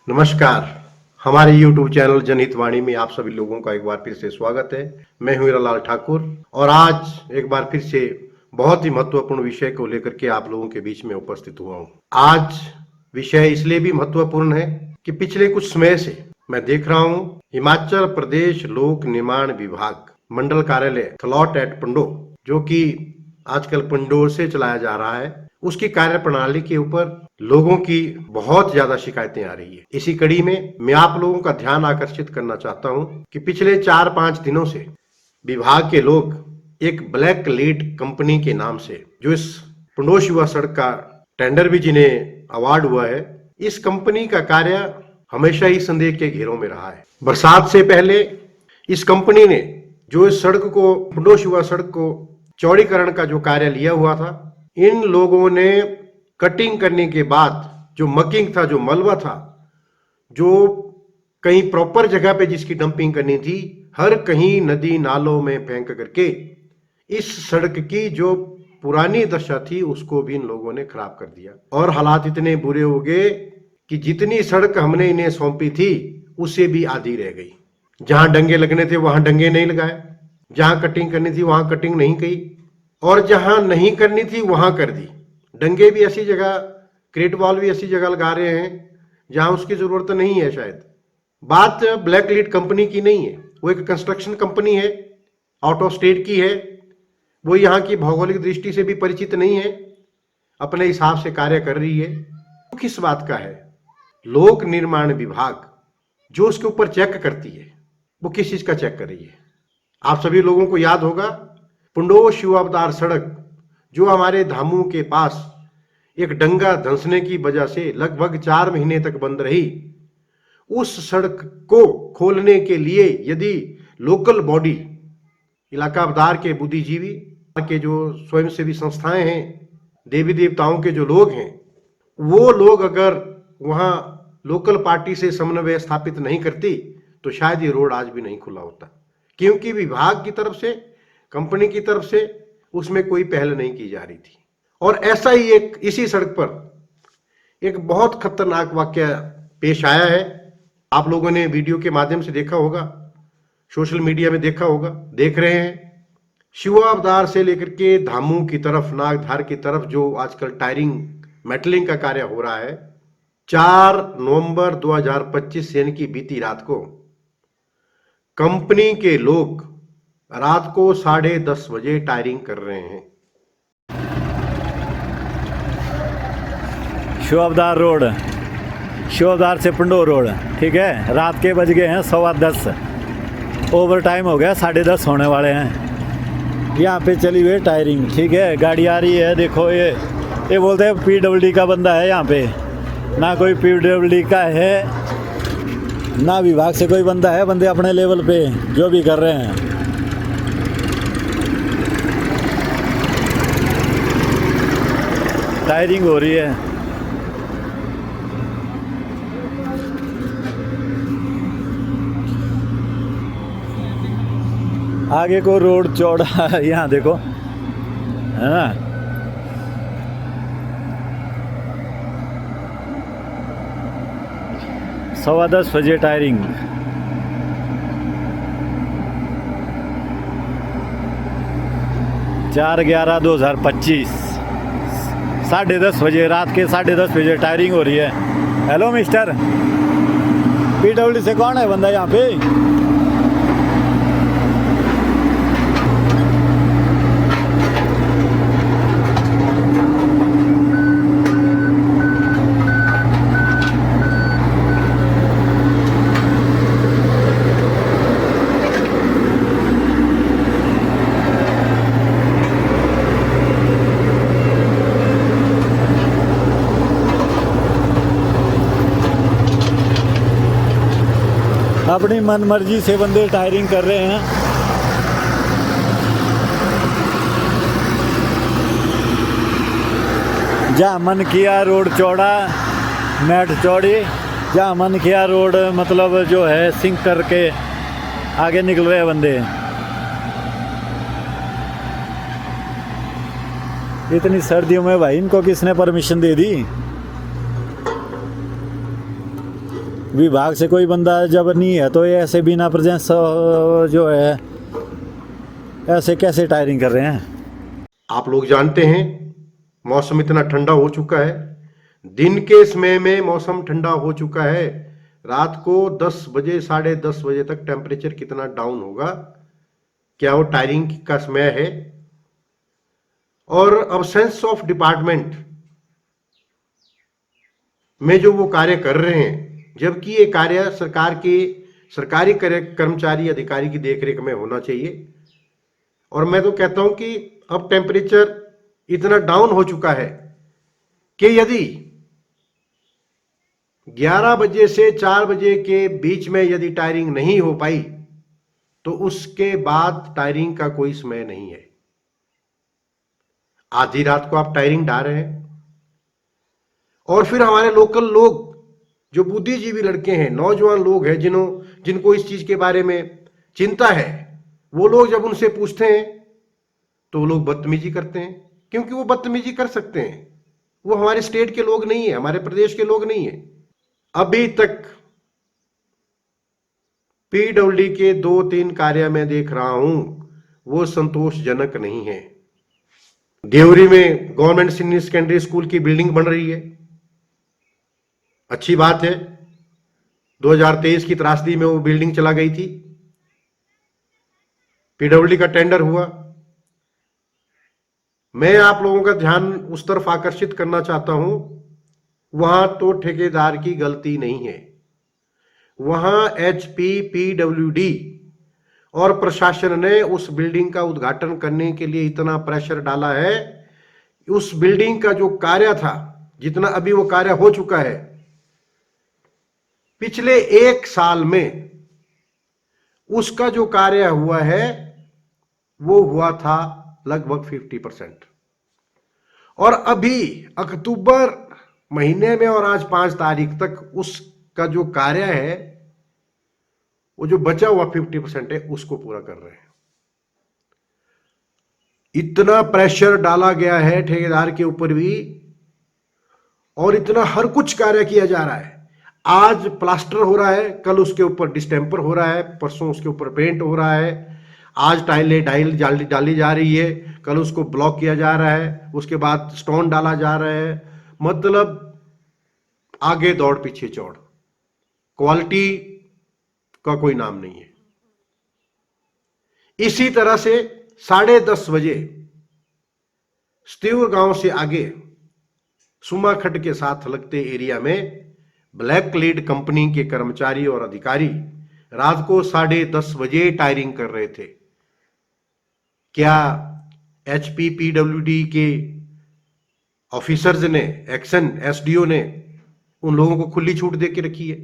नमस्कार। हमारे YouTube channel जनहित वाणी में आप सभी लोगों का एक बार फिर से स्वागत है। मैं हूं हीरालाल ठाकुर और आज एक बार फिर से बहुत ही महत्वपूर्ण विषय को लेकर के आप लोगों के बीच में उपस्थित हुआ हूं। आज विषय इसलिए भी महत्वपूर्ण है कि पिछले कुछ समय से मैं देख रहा हूं हिमाचल प्रदेश लोक निर्माण विभाग मंडल कार्यालय थलौट एट पंडो, जो कि आजकल पंडोर से चलाया जा रहा है, उसकी कार्य प्रणाली के ऊपर लोगों की बहुत ज्यादा शिकायतें आ रही है। इसी कड़ी में मैं आप लोगों का ध्यान आकर्षित करना चाहता हूं कि पिछले 4-5 दिनों से विभाग के लोग एक ब्लैक लीड कंपनी के नाम से, जो इस पंडोश युवा सड़क का टेंडर भी जिन्हें अवार्ड हुआ है, इस कंपनी का कार्य हमेशा ही संदेह के घेरों में रहा है। बरसात से पहले इस कंपनी ने जो इस सड़क को, पंडोश युवा सड़क को चौड़ीकरण का जो कार्य लिया हुआ था, इन लोगों ने कटिंग करने के बाद जो मकिंग था, जो मलबा था, जो कहीं प्रॉपर जगह पे जिसकी डंपिंग करनी थी, हर कहीं नदी नालों में फेंक करके इस सड़क की जो पुरानी दशा थी उसको भी इन लोगों ने खराब कर दिया। और हालात इतने बुरे हो गए कि जितनी सड़क हमने इन्हें सौंपी थी उससे भी आधी रह गई। जहां डंगे लगने थे वहां डंगे नहीं लगाए, जहां कटिंग करनी थी वहां कटिंग नहीं की, और जहां नहीं करनी थी वहां कर दी। डंगे भी ऐसी जगह, क्रेट वॉल भी ऐसी जगह लगा रहे हैं जहां उसकी जरूरत नहीं है। शायद बात ब्लैक लीड कंपनी की नहीं है, वो एक कंस्ट्रक्शन कंपनी है, आउट ऑफ स्टेट की है, वो यहाँ की भौगोलिक दृष्टि से भी परिचित नहीं है, अपने हिसाब से कार्य कर रही है। तो किस बात का है? लोक निर्माण विभाग जो उसके ऊपर चेक करती है, वो किस चीज का चेक कर रही है? आप सभी लोगों को याद होगा पंडोश युवावतार सड़क, जो हमारे धामू के पास एक डंगा धंसने की वजह से लगभग 4 महीने तक बंद रही, उस सड़क को खोलने के लिए यदि लोकल बॉडी, इलाका अवतार के बुद्धिजीवी के जो स्वयंसेवी संस्थाएं हैं, देवी देवताओं के जो लोग हैं, वो लोग अगर वहां लोकल पार्टी से समन्वय स्थापित नहीं करती तो शायद ये रोड आज भी नहीं खुला होता, क्योंकि विभाग की तरफ से, कंपनी की तरफ से उसमें कोई पहल नहीं की जा रही थी। और ऐसा ही एक इसी सड़क पर एक बहुत खतरनाक वाकया पेश आया है। आप लोगों ने वीडियो के माध्यम से देखा होगा, सोशल मीडिया में देखा होगा, देख रहे हैं। शिवावतार से लेकर के धामू की तरफ, नागधार की तरफ जो आजकल टायरिंग, मेटलिंग का कार्य हो रहा है, 4 नवंबर 2025 यानी कि बीती रात को कंपनी के लोग रात को 10:30 बजे टायरिंग कर रहे हैं। शिवावतार रोड, शिवावतार से पंडो रोड, ठीक है। रात के बज गए हैं 10:15, ओवर टाइम हो गया, 10:30 होने वाले हैं। यहाँ पे चली हुई टायरिंग, ठीक है। गाड़ी आ रही है, देखो ये बोलते हैं PWD का बंदा है यहाँ पे, ना कोई PWD का है ना विभाग से कोई बंदा है। बंदे अपने लेवल पे जो भी कर रहे हैं। टायरिंग हो रही है। आगे को रोड चौड़ा यहाँ देखो, है ना। सवा 10 बजे टायरिंग। चार 11/2025, 10:30 बजे, रात के 10:30 बजे टायरिंग हो रही है। हेलो मिस्टर, PWD से कौन है बंदा यहाँ पे? अपनी मन मर्जी से बंदे टायरिंग कर रहे हैं। जहाँ मन किया रोड चौड़ा, मैट चौड़ी, जहाँ मन किया रोड मतलब जो है सिंक करके आगे निकल रहे हैं बंदे। इतनी सर्दियों में भाई इनको किसने परमिशन दे दी? विभाग से कोई बंदा जब नहीं है तो ये ऐसे बिना प्रेजेंस जो है ऐसे कैसे टायरिंग कर रहे हैं। आप लोग जानते हैं मौसम इतना ठंडा हो चुका है, दिन के समय में मौसम ठंडा हो चुका है, रात को 10 बजे 10:30 बजे तक टेम्परेचर कितना डाउन होगा, क्या वो टायरिंग का समय है। और अब्सेंस ऑफ डिपार्टमेंट में जो वो कार्य कर रहे हैं, जबकि ये कार्य सरकारी कर्मचारी अधिकारी की देखरेख में होना चाहिए। और मैं तो कहता हूं कि अब टेम्परेचर इतना डाउन हो चुका है कि यदि 11 बजे से 4 बजे के बीच में यदि टायरिंग नहीं हो पाई तो उसके बाद टायरिंग का कोई समय नहीं है। आधी रात को आप टायरिंग डाल रहे हैं। और फिर हमारे लोकल लोग जो बुद्धिजीवी लड़के हैं, नौजवान लोग हैं, जिनको इस चीज के बारे में चिंता है, वो लोग जब उनसे पूछते हैं तो वो लोग बदतमीजी करते हैं, क्योंकि वो बदतमीजी कर सकते हैं। वो हमारे स्टेट के लोग नहीं है, हमारे प्रदेश के लोग नहीं है। अभी तक पीडब्ल्यूडी के 2-3 कार्य में देख रहा हूं, वो संतोषजनक नहीं है। देवरी में गवर्नमेंट सीनियर सेकेंडरी स्कूल की बिल्डिंग बन रही है, अच्छी बात है। 2023 की त्रासदी में वो बिल्डिंग चला गई थी, पीडब्ल्यूडी का टेंडर हुआ। मैं आप लोगों का ध्यान उस तरफ आकर्षित करना चाहता हूं, वहां तो ठेकेदार की गलती नहीं है, वहां पीडब्ल्यूडी और प्रशासन ने उस बिल्डिंग का उद्घाटन करने के लिए इतना प्रेशर डाला है। उस बिल्डिंग का जो कार्य था, जितना अभी वो कार्य हो चुका है, पिछले 1 साल में उसका जो कार्य हुआ है वो हुआ था लगभग 50%। और अभी अक्टूबर महीने में और आज 5 तारीख तक उसका जो कार्य है, वो जो बचा हुआ 50% है, उसको पूरा कर रहे हैं। इतना प्रेशर डाला गया है ठेकेदार के ऊपर भी, और इतना हर कुछ कार्य किया जा रहा है। आज प्लास्टर हो रहा है, कल उसके ऊपर डिस्टेंपर हो रहा है, परसों उसके ऊपर पेंट हो रहा है, आज टाइल डाली जा रही है, कल उसको ब्लॉक किया जा रहा है, उसके बाद स्टोन डाला जा रहा है। मतलब आगे दौड़ पीछे चौड़, क्वालिटी का कोई नाम नहीं है। इसी तरह से 10:30 बजे स्तीवर गांव से आगे सुमा खड्ड के साथ लगते एरिया में ब्लैक लीड कंपनी के कर्मचारी और अधिकारी रात को 10:30 बजे टायरिंग कर रहे थे। क्या पीडब्ल्यूडी के ऑफिसर्स ने, एक्शन एसडीओ ने उन लोगों को खुली छूट दे के रखी है?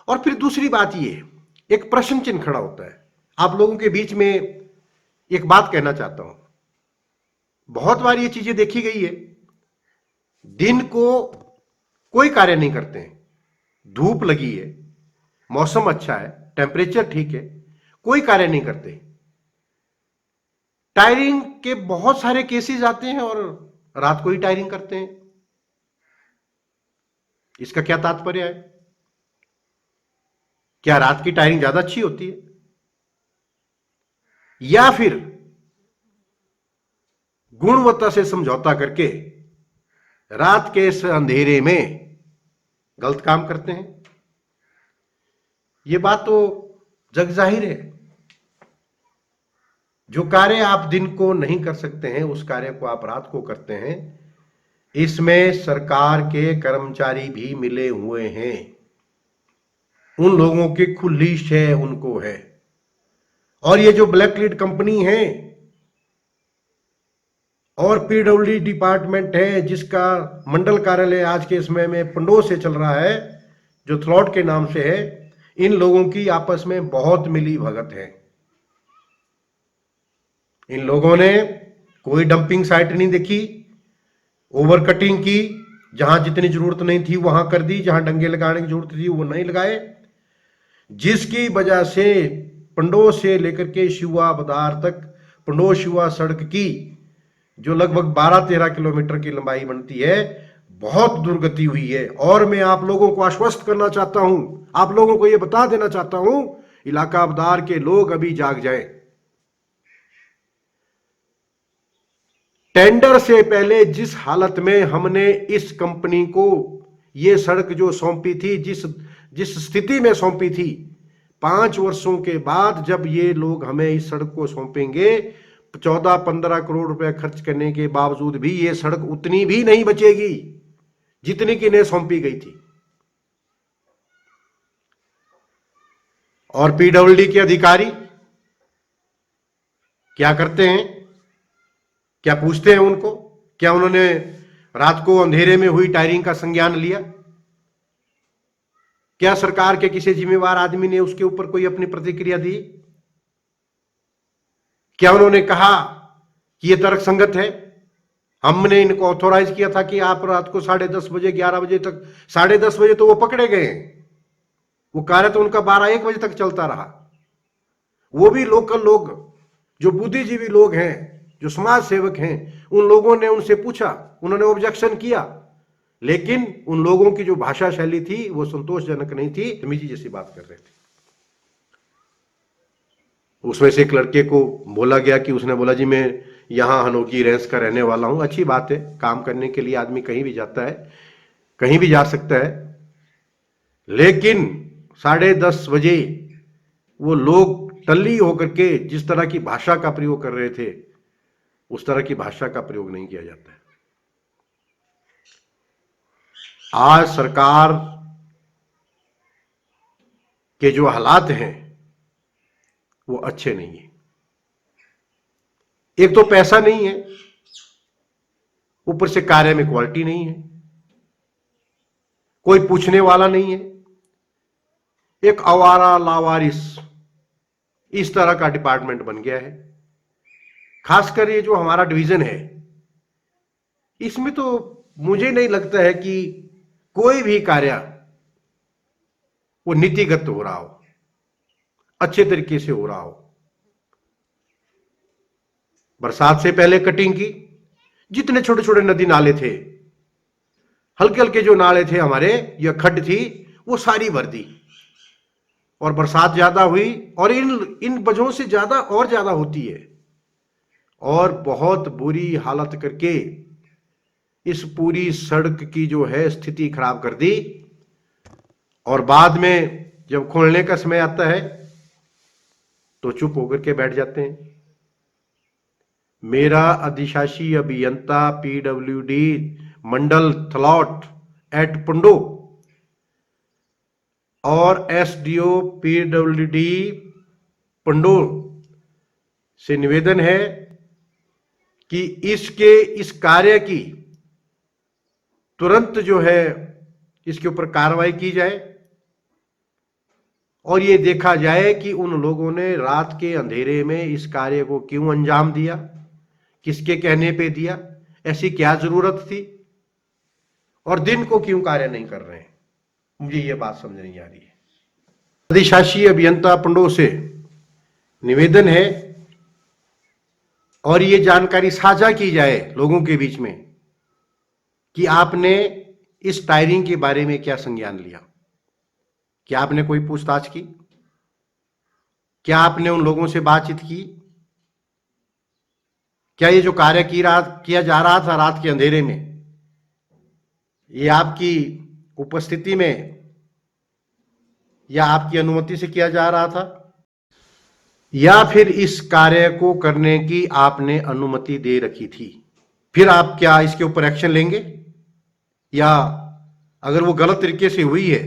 और फिर दूसरी बात, ये एक प्रश्न चिन्ह खड़ा होता है। आप लोगों के बीच में एक बात कहना चाहता हूं, बहुत बार ये चीजें देखी गई है, दिन को कोई कार्य नहीं करते हैं, धूप लगी है, मौसम अच्छा है, टेम्परेचर ठीक है, कोई कार्य नहीं करते। टायरिंग के बहुत सारे केसेस आते हैं और रात को ही टायरिंग करते हैं। इसका क्या तात्पर्य है? क्या रात की टायरिंग ज्यादा अच्छी होती है, या फिर गुणवत्ता से समझौता करके रात के इस अंधेरे में गलत काम करते हैं? यह बात तो जग जाहिर है। जो कार्य आप दिन को नहीं कर सकते हैं, उस कार्य को आप रात को करते हैं। इसमें सरकार के कर्मचारी भी मिले हुए हैं, उन लोगों की खुली शय उनको है। और ये जो ब्लैक लीड कंपनी है और पीडब्ल्यूडी डिपार्टमेंट है, जिसका मंडल कार्यालय आज के समय में पंडो से चल रहा है, जो थ्लॉट के नाम से है, इन लोगों की आपस में बहुत मिली भगत है। इन लोगों ने कोई डंपिंग साइट नहीं देखी, ओवर कटिंग की, जहां जितनी जरूरत नहीं थी वहां कर दी, जहां डंगे लगाने की जरूरत थी वो नहीं लगाए, जिसकी वजह से पंडो से लेकर के शिवा बदार तक पंडो शिवा सड़क की जो लगभग 12-13 किलोमीटर की लंबाई बनती है, बहुत दुर्गति हुई है। और मैं आप लोगों को आश्वस्त करना चाहता हूं, आप लोगों को यह बता देना चाहता हूं, इलाका अबदार के लोग अभी जाग जाएं। टेंडर से पहले जिस हालत में हमने इस कंपनी को यह सड़क जो सौंपी थी, जिस स्थिति में सौंपी थी, 5 वर्षों के बाद जब ये लोग हमें इस सड़क को सौंपेंगे, 14-15 करोड़ रुपए खर्च करने के बावजूद भी ये सड़क उतनी भी नहीं बचेगी जितनी कि इन्हें सौंपी गई थी। और पीडब्ल्यूडी के अधिकारी क्या करते हैं? क्या पूछते हैं उनको? क्या उन्होंने रात को अंधेरे में हुई टायरिंग का संज्ञान लिया? क्या सरकार के किसी जिम्मेवार आदमी ने उसके ऊपर कोई अपनी प्रतिक्रिया दी? क्या उन्होंने कहा कि यह तर्कसंगत है? हमने इनको ऑथोराइज किया था कि आप रात को 10:30 बजे 11 बजे तक, 10:30 बजे तो वो पकड़े गए, वो कार्य तो उनका 12-1 बजे तक चलता रहा। वो भी लोकल लोग, जो बुद्धिजीवी लोग हैं, जो समाज सेवक हैं, उन लोगों ने उनसे पूछा, उन्होंने ऑब्जेक्शन किया, लेकिन उन लोगों की जो भाषा शैली थी वो संतोषजनक नहीं थी, तमीजी जैसी बात कर रहे थे। उसमें से एक लड़के को बोला गया कि उसने बोला जी मैं यहां हनोकी रेंज का रहने वाला हूं। अच्छी बात है, काम करने के लिए आदमी कहीं भी जाता है, कहीं भी जा सकता है, लेकिन 10:30 बजे वो लोग टल्ली होकर के जिस तरह की भाषा का प्रयोग कर रहे थे, उस तरह की भाषा का प्रयोग नहीं किया जाता है। आज सरकार के जो हालात हैं वो अच्छे नहीं है। एक तो पैसा नहीं है, ऊपर से कार्य में क्वालिटी नहीं है, कोई पूछने वाला नहीं है, एक आवारा लावारिस इस तरह का डिपार्टमेंट बन गया है। खासकर ये जो हमारा डिवीजन है, इसमें तो मुझे नहीं लगता है कि कोई भी कार्य वो नीतिगत हो रहा हो, अच्छे तरीके से हो रहा हो। बरसात से पहले कटिंग की, जितने छोटे छोटे नदी नाले थे, हल्के हल्के जो नाले थे हमारे, या खड्ड थी, वो सारी भर दी। और बरसात ज्यादा हुई और इन वजहों से ज्यादा और ज्यादा होती है, और बहुत बुरी हालत करके इस पूरी सड़क की जो है स्थिति खराब कर दी। और बाद में जब खोलने का समय आता है तो चुप होकर के बैठ जाते हैं। मेरा अधिशासी अभियंता पीडब्ल्यूडी मंडल थलौट एट पुंडो और एसडीओ पीडब्ल्यूडी पुंडो से निवेदन है कि इस कार्य की तुरंत जो है इसके ऊपर कार्रवाई की जाए, और ये देखा जाए कि उन लोगों ने रात के अंधेरे में इस कार्य को क्यों अंजाम दिया, किसके कहने पे दिया, ऐसी क्या जरूरत थी, और दिन को क्यों कार्य नहीं कर रहे हैं। मुझे ये बात समझ नहीं आ रही है। अधिशासी अभियंता पुंडो से निवेदन है, और ये जानकारी साझा की जाए लोगों के बीच में कि आपने इस टायरिंग के बारे में क्या संज्ञान लिया, क्या आपने कोई पूछताछ की, क्या आपने उन लोगों से बातचीत की, क्या ये जो कार्य किया जा रहा था रात के अंधेरे में, ये आपकी उपस्थिति में या आपकी अनुमति से किया जा रहा था, या फिर इस कार्य को करने की आपने अनुमति दे रखी थी? फिर आप क्या इसके ऊपर एक्शन लेंगे, या अगर वो गलत तरीके से हुई है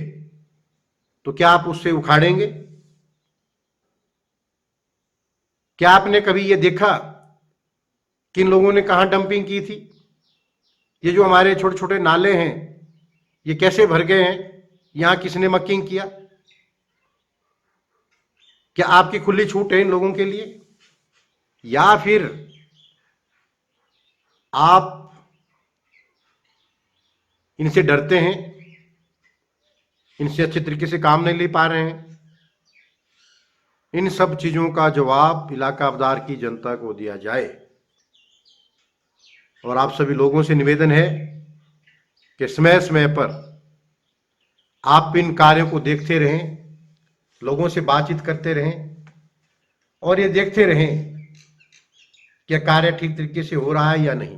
तो क्या आप उससे उखाड़ेंगे? क्या आपने कभी ये देखा कि इन लोगों ने कहां डंपिंग की थी? ये जो हमारे छोटे छोटे नाले हैं ये कैसे भर गए हैं, यहां किसने मक्किंग किया? क्या आपकी खुली छूट है इन लोगों के लिए, या फिर आप इनसे डरते हैं, इनसे अच्छे तरीके से काम नहीं ले पा रहे हैं? इन सब चीजों का जवाब इलाका अबदार की जनता को दिया जाए। और आप सभी लोगों से निवेदन है कि समय समय पर आप इन कार्यों को देखते रहें, लोगों से बातचीत करते रहें और ये देखते रहें कि कार्य ठीक तरीके से हो रहा है या नहीं।